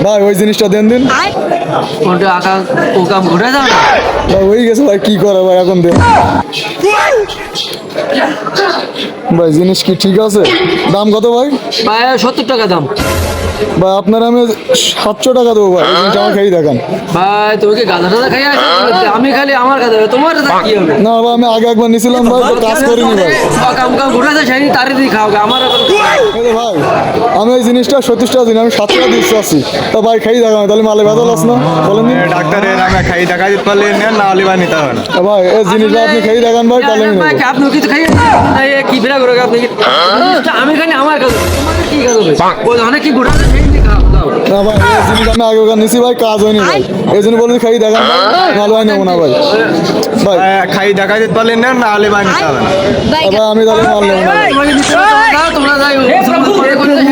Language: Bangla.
ভাই ওই জিনিসটা দেন দিন। কোনটা আঁকা ও কাম ঘুরে যাও না ভাই হয়ে গেছে ভাই, কি করে ভাই এখন দেন। ভাই জিনিস কি ঠিক আছে? দাম কত ভাই? ভাই 70 টাকা দাম। ভাই আপনার আমি 700 টাকা দেবো ভাই, এই জিনিসটা আমার খেয়ে দেখান। ভাই তুমি কি গাঁদা টাদা খাই আসো? আমি খালি আমার গাঁদা তোমার গাঁদা কি হবে? না ভাই আমি আগে একবার নিয়েছিলাম ভাই, তো কাজ করিনি ভাই। কাম কাম ঘুরে যায় সেই তারে দিয়ে খাওগে আমার এখন এই যে ভাই আমি এই জিনিসটা 70 টাকা দিন, আমি 700 টাকা দিচ্ছি আছি। তা ভাই খেয়ে দেখান, তাহলে মালে ভেজাল আছে না বলেন দিন। ডাক্তারের আমি খাই টাকা দিতে পারলে নেন, না হলে বা নিতে হবে না। তা ভাই এই জিনিসটা আপনি খেয়ে দেখান ভাই, তাহলে আমি ভাই নেবো। আপনি কিছু খাই কি বিরা করে আপনি আমি খালি আমার গাঁদা তোমার কি গাঁদা ও অনেক কি ঘুরে যায় সেই দিয়ে খাও দাও। না ভাই এই জিনিস আমি আগে ওখানে নিছি ভাই, কাজ হয়নি ভাই, এই জন্য বলছি খেয়ে দেখান ভাই, নাহলে ভাই নেবো না ভাই। ভাই খাই টাকা দিতে পারলে নেন, না হলে বা নিতে হবে না। ভাই আমি তাহলে মাল নেবো না ভাই। তোমরা যাই তোমরা যাই